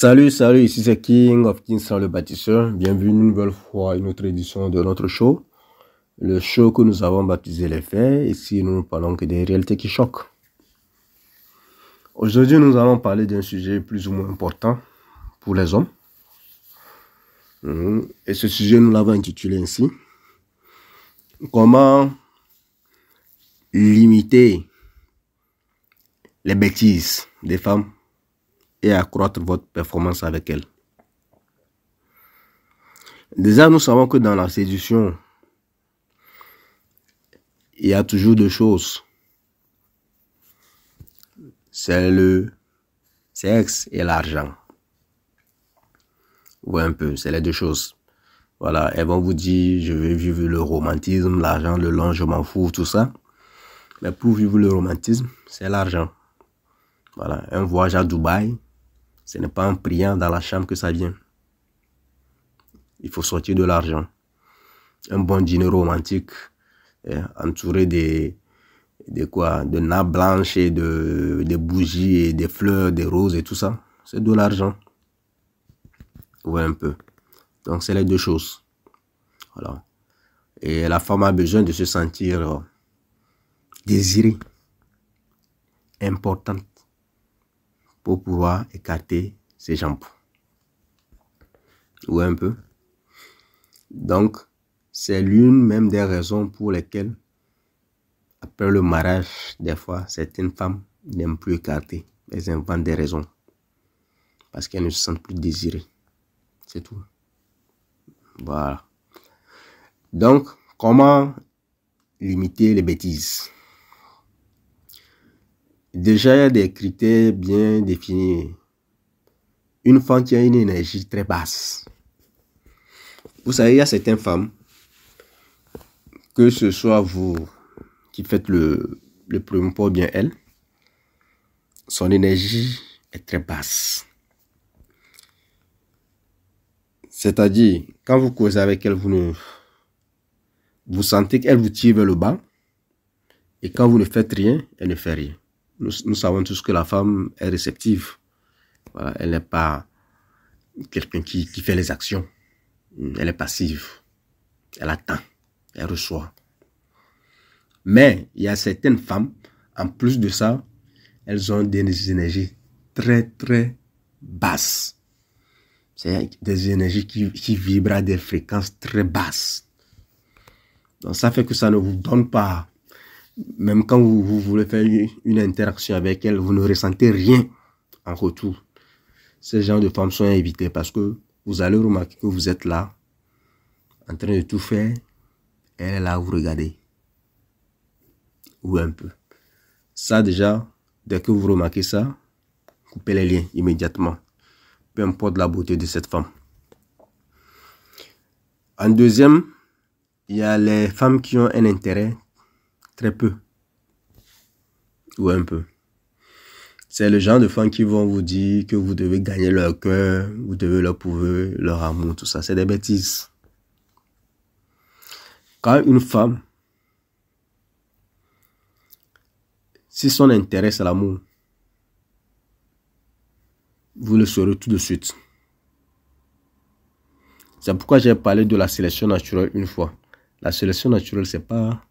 Salut, ici c'est King of Kings le bâtisseur. Bienvenue une nouvelle fois à une autre édition de notre show. Le show que nous avons baptisé Les Faits. Ici, nous ne parlons que des réalités qui choquent. Aujourd'hui, nous allons parler d'un sujet plus ou moins important pour les hommes. Et ce sujet, nous l'avons intitulé ainsi. Comment limiter les bêtises des femmes et accroître votre performance avec elles. Déjà, nous savons que dans la séduction, il y a toujours deux choses. C'est le sexe et l'argent. Ouais, un peu, c'est les deux choses. Voilà, elles vont vous dire, je vais vivre le romantisme, l'argent, le long, je m'en fous, tout ça. Mais pour vivre le romantisme, c'est l'argent. Voilà, un voyage à Dubaï, ce n'est pas en priant dans la chambre que ça vient. Il faut sortir de l'argent. Un bon dîner romantique, entouré de nappes blanches et des bougies et des fleurs, des roses et tout ça, c'est de l'argent. Ouais, un peu. Donc, c'est les deux choses. Voilà. Et la femme a besoin de se sentir désirée, importante, pour pouvoir écarter ses jambes. Ouais, un peu. Donc, c'est l'une même des raisons pour lesquelles, après le mariage, des fois, certaines femmes n'aiment plus écarter. Elles inventent des raisons. Parce qu'elles ne se sentent plus désirées. C'est tout. Voilà. Donc, comment limiter les bêtises? Déjà, il y a des critères bien définis. Une femme qui a une énergie très basse. Vous savez, il y a certaines femmes, que ce soit vous qui faites le premier pas, bien elle, son énergie est très basse. C'est-à-dire, quand vous causez avec elle, vous sentez qu'elle vous tire vers le bas. Et quand vous ne faites rien, elle ne fait rien. Nous savons tous que la femme est réceptive. Voilà, elle n'est pas quelqu'un qui fait les actions. Elle est passive. Elle attend. Elle reçoit. Mais il y a certaines femmes, en plus de ça, elles ont des énergies très, très basses. C'est des énergies qui vibrent à des fréquences très basses. Donc ça fait que ça ne vous donne pas, même quand vous voulez faire une interaction avec elles, vous ne ressentez rien en retour. Ces genres de femmes sont à éviter parce que vous allez remarquer que vous êtes là, en train de tout faire, elle est là, vous regardez. Ou un peu. Ça déjà, dès que vous remarquez ça, coupez les liens immédiatement. Peu importe la beauté de cette femme. En deuxième, il y a les femmes qui ont un intérêt très peu. Ou un peu. C'est le genre de femmes qui vont vous dire que vous devez gagner leur cœur, vous devez leur prouver leur amour, tout ça. C'est des bêtises. Quand une femme, si son intérêt c'est l'amour, vous le saurez tout de suite. C'est pourquoi j'ai parlé de la sélection naturelle une fois. La sélection naturelle, c'est pas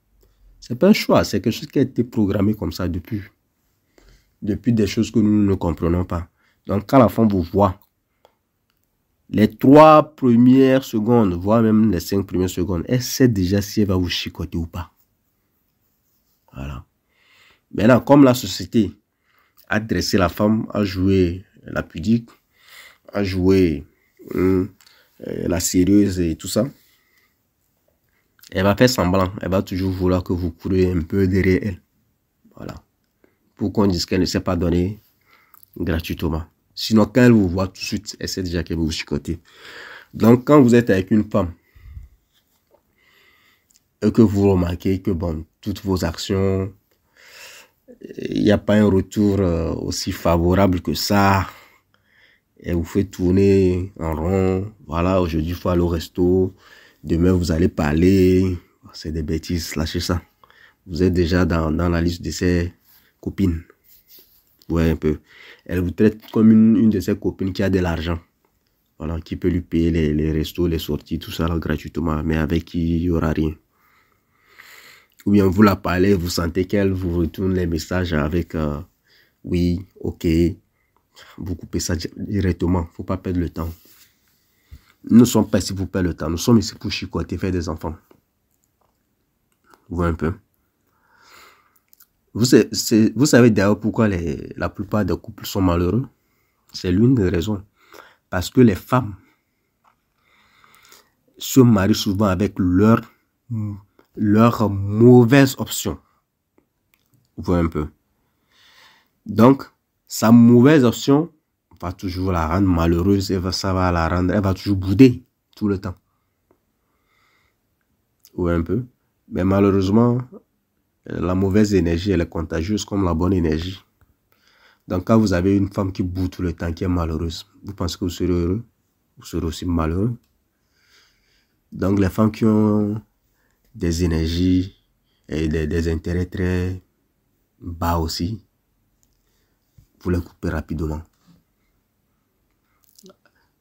un choix, c'est quelque chose qui a été programmé comme ça depuis des choses que nous ne comprenons pas. Donc, quand la femme vous voit, les 3 premières secondes, voire même les 5 premières secondes, elle sait déjà si elle va vous chicoter ou pas. Voilà. Maintenant, comme la société a dressé la femme à jouer la pudique, à jouer la sérieuse et tout ça, elle va faire semblant. Elle va toujours vouloir que vous courez un peu derrière elle. Voilà. Pour qu'on dise qu'elle ne sait pas donner gratuitement. Sinon, quand elle vous voit tout de suite, elle sait déjà qu'elle va vous chicoter. Donc, quand vous êtes avec une femme et que vous remarquez que, bon, toutes vos actions, il n'y a pas un retour aussi favorable que ça, elle vous fait tourner en rond. Voilà, aujourd'hui, il faut aller au resto. Demain, vous allez parler. C'est des bêtises, lâchez ça. Vous êtes déjà dans la liste de ses copines. Vous voyez un peu. Elle vous traite comme une de ses copines qui a de l'argent. Voilà, qui peut lui payer les restos, les sorties, tout ça là, gratuitement, mais avec qui il n'y aura rien. Ou bien vous la parlez, vous sentez qu'elle vous retourne les messages avec oui, ok. Vous coupez ça directement. Il ne faut pas perdre le temps. Nous ne sommes pas ici pour perdre le temps. Nous sommes ici pour chicoter, faire des enfants. Vous voyez un peu. Vous savez d'ailleurs pourquoi la plupart des couples sont malheureux. C'est l'une des raisons. Parce que les femmes se marient souvent avec leur mauvaise option. Vous voyez un peu. Donc, sa mauvaise option va toujours la rendre malheureuse. Ça va la rendre, elle va toujours bouder tout le temps. Vous voyez un peu. Mais malheureusement, la mauvaise énergie, elle est contagieuse comme la bonne énergie. Donc, quand vous avez une femme qui boude tout le temps, qui est malheureuse, vous pensez que vous serez heureux? Vous serez aussi malheureux. Donc, les femmes qui ont des énergies et des intérêts très bas aussi, vous les coupez rapidement.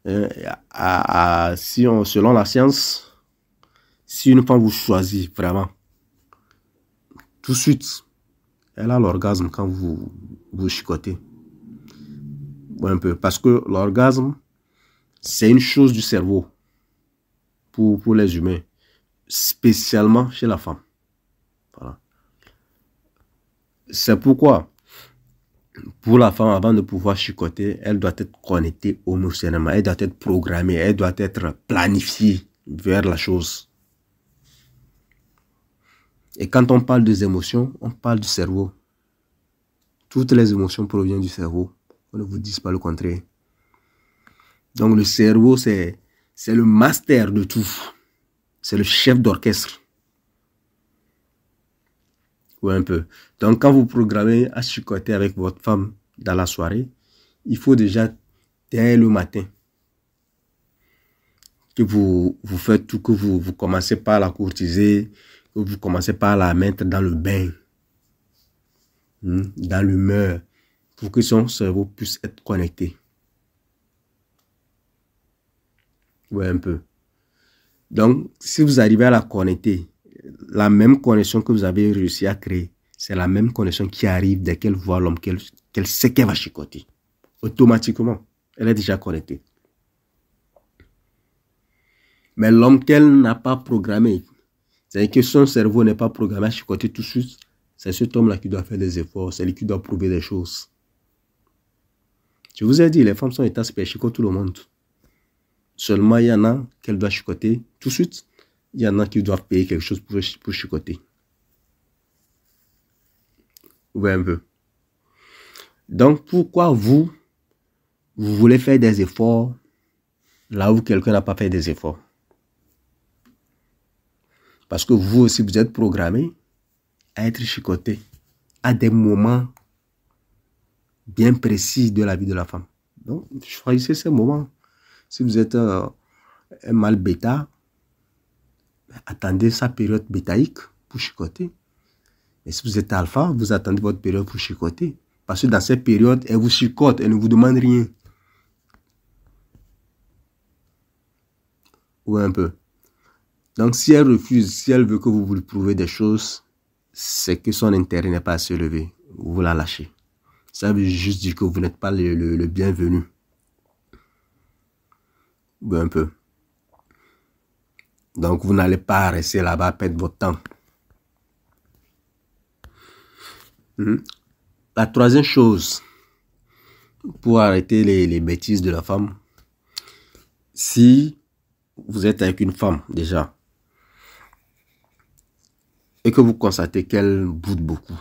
Selon la science, si une femme vous choisit vraiment, tout de suite, elle a l'orgasme quand vous chicotez. Un peu, parce que l'orgasme, c'est une chose du cerveau pour les humains, spécialement chez la femme. Voilà. C'est pourquoi, pour la femme, avant de pouvoir chicoter, elle doit être connectée émotionnellement, elle doit être programmée, elle doit être planifiée vers la chose. Et quand on parle des émotions, on parle du cerveau. Toutes les émotions proviennent du cerveau. On ne vous dise pas le contraire. Donc le cerveau, c'est le master de tout. C'est le chef d'orchestre. Ouais, un peu. Donc quand vous programmez à chicoter avec votre femme dans la soirée, il faut déjà, dès le matin, que vous faites tout, que vous commencez par la courtiser, que vous commencez par la mettre dans le bain, dans l'humeur, pour que son cerveau puisse être connecté. Ouais, un peu. Donc, si vous arrivez à la connecter, la même connexion que vous avez réussi à créer, c'est la même connexion qui arrive dès qu'elle voit l'homme qu'elle sait qu'elle va chicoter. Automatiquement, elle est déjà connectée. Mais l'homme qu'elle n'a pas programmé, c'est-à-dire que son cerveau n'est pas programmé à chicoter tout de suite, c'est cet homme-là qui doit faire des efforts, c'est lui qui doit prouver des choses. Je vous ai dit, les femmes sont états chicotent tout le monde. Seulement, il y en a qu'elle doit chicoter tout de suite. Il y en a qui doivent payer quelque chose pour chicoter. Vous voyez un peu. Donc, pourquoi vous voulez faire des efforts là où quelqu'un n'a pas fait des efforts? Parce que vous aussi, vous êtes programmé à être chicoté à des moments bien précis de la vie de la femme. Donc, choisissez ces moments. Si vous êtes un mâle bêta, attendez sa période bétaïque pour chicoter. Et si vous êtes alpha, vous attendez votre période pour chicoter. Parce que dans cette période, elle vous chicote, elle ne vous demande rien. Ouais, un peu. Donc, si elle refuse, si elle veut que vous lui prouvez des choses, c'est que son intérêt n'est pas assez élevé. Vous la lâchez. Ça veut juste dire que vous n'êtes pas le bienvenu. Ouais, un peu. Donc, vous n'allez pas rester là-bas, perdre votre temps. La troisième chose, pour arrêter les bêtises de la femme, si vous êtes avec une femme déjà, et que vous constatez qu'elle boude beaucoup,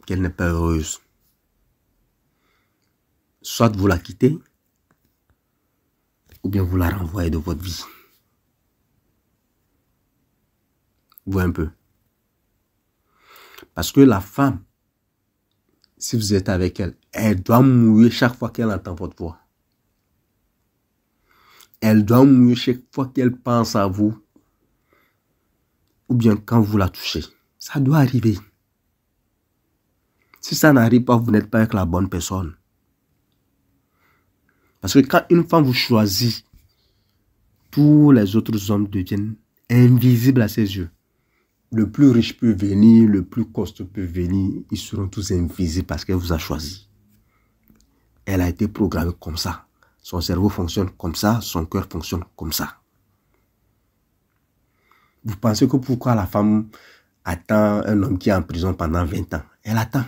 qu'elle n'est pas heureuse, soit vous la quittez, ou bien vous la renvoyez de votre vie. Vous voyez un peu. Parce que la femme, si vous êtes avec elle, elle doit mouiller chaque fois qu'elle entend votre voix. Elle doit mouiller chaque fois qu'elle pense à vous. Ou bien quand vous la touchez. Ça doit arriver. Si ça n'arrive pas, vous n'êtes pas avec la bonne personne. Parce que quand une femme vous choisit, tous les autres hommes deviennent invisibles à ses yeux. Le plus riche peut venir, le plus costaud peut venir, ils seront tous invisibles parce qu'elle vous a choisi. Elle a été programmée comme ça. Son cerveau fonctionne comme ça, son cœur fonctionne comme ça. Vous pensez que pourquoi la femme attend un homme qui est en prison pendant 20 ans? Elle attend.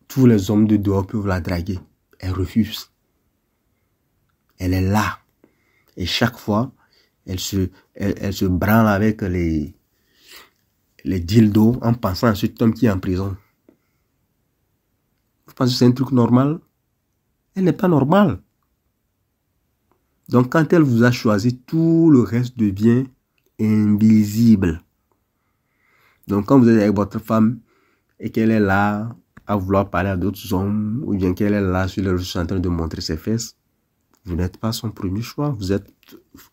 Tous les hommes de dehors peuvent la draguer. Elle refuse. Elle est là. Et chaque fois, elle se branle avec les dildos en pensant à cet homme qui est en prison. Vous pensez que c'est un truc normal? Elle n'est pas normale. Donc quand elle vous a choisi, tout le reste devient invisible. Donc quand vous êtes avec votre femme et qu'elle est là à vouloir parler à d'autres hommes, ou bien qu'elle est là sur les réseaux en train de montrer ses fesses, vous n'êtes pas son premier choix. Vous êtes...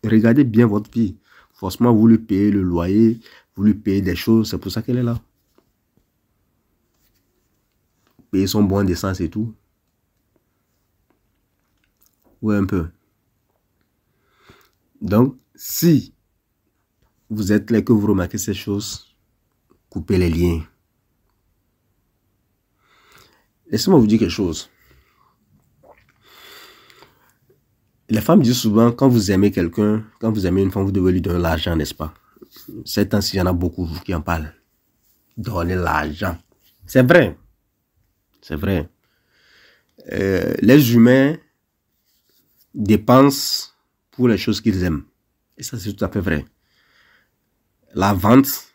Regardez bien votre vie. Forcément, vous lui payez le loyer, vous lui payez des choses, c'est pour ça qu'elle est là. Payer son bon d'essence et tout. Ouais, un peu. Donc, si vous êtes là que vous remarquez ces choses, coupez les liens. Laissez-moi vous dire quelque chose. Les femmes disent souvent, quand vous aimez quelqu'un, quand vous aimez une femme, vous devez lui donner l'argent, n'est-ce pas? Ces temps-ci, il y en a beaucoup qui en parlent. Donner l'argent. C'est vrai. C'est vrai. Les humains dépensent pour les choses qu'ils aiment. Et ça, c'est tout à fait vrai. La vente,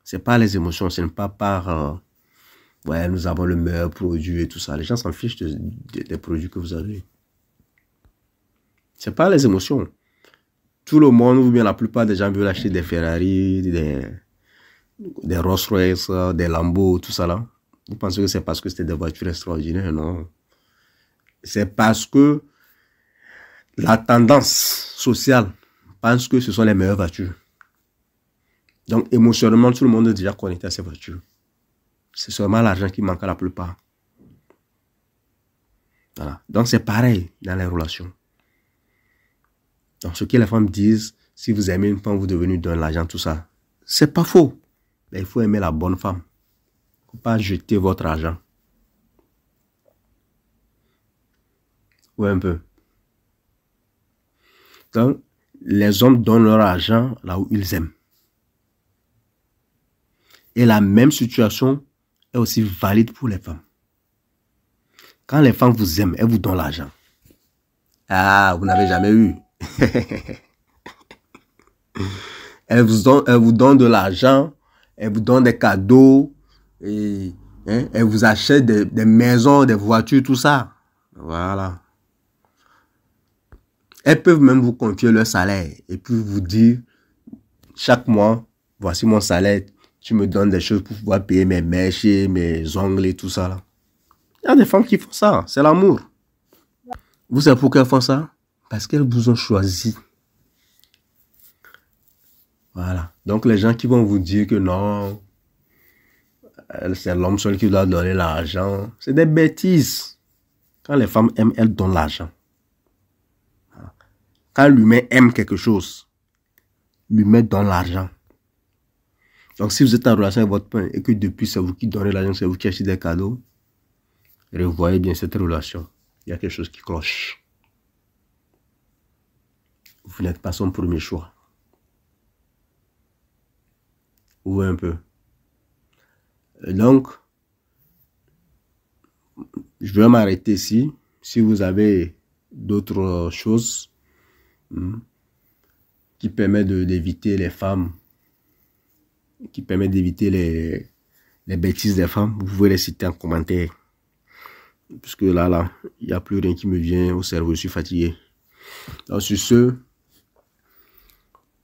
c'est pas les émotions, ce n'est pas par... ouais, nous avons le meilleur produit et tout ça. Les gens s'en fichent des produits que vous avez. C'est pas les émotions. Tout le monde, ou bien la plupart des gens veulent acheter des Ferrari, des Rolls-Royce, des Lambo, tout ça là. Vous pensez que c'est parce que c'était des voitures extraordinaires? Non. C'est parce que la tendance sociale pense que ce sont les meilleures voitures. Donc émotionnellement, tout le monde est déjà connecté à ces voitures. C'est seulement l'argent qui manque à la plupart. Voilà. Donc c'est pareil dans les relations. Donc ce que les femmes disent, si vous aimez une femme, vous devez lui donner l'argent, tout ça. C'est pas faux. Mais il faut aimer la bonne femme. Il ne faut pas jeter votre argent. Ouais, un peu. Donc, les hommes donnent leur argent là où ils aiment. Et la même situation est aussi valide pour les femmes. Quand les femmes vous aiment, elles vous donnent l'argent. Ah, vous n'avez jamais eu. Elles vous donnent de l'argent, elles vous donnent des cadeaux, et, hein, elles vous achètent des maisons, des voitures, tout ça. Voilà. Elles peuvent même vous confier leur salaire et puis vous dire, chaque mois, voici mon salaire, tu me donnes des choses pour pouvoir payer mes mèches, mes ongles et tout ça. Là. Il y a des femmes qui font ça, c'est l'amour. Vous savez pourquoi elles font ça? Parce qu'elles vous ont choisi. Voilà. Donc les gens qui vont vous dire que non, c'est l'homme seul qui doit donner l'argent, c'est des bêtises. Quand les femmes aiment, elles donnent l'argent. Quand l'humain aime quelque chose, l'humain donne l'argent. Donc si vous êtes en relation avec votre père et que depuis c'est vous qui donnez l'argent, c'est vous qui achetez des cadeaux, revoyez bien cette relation. Il y a quelque chose qui cloche. Vous n'êtes pas son premier choix. Ou un peu. Donc, je vais m'arrêter ici. Si vous avez d'autres choses qui permettent d'éviter les femmes, qui permettent d'éviter les bêtises des femmes, vous pouvez les citer en commentaire. Puisque là, il n'y a plus rien qui me vient au cerveau, je suis fatigué. Donc sur ce,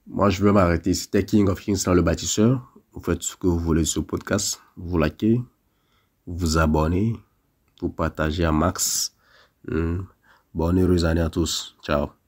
moi je vais m'arrêter. C'était King of Kings dans le bâtisseur. Vous faites ce que vous voulez sur le podcast. Vous likez, vous abonnez, vous partagez à max. Bonne heureuse année à tous. Ciao.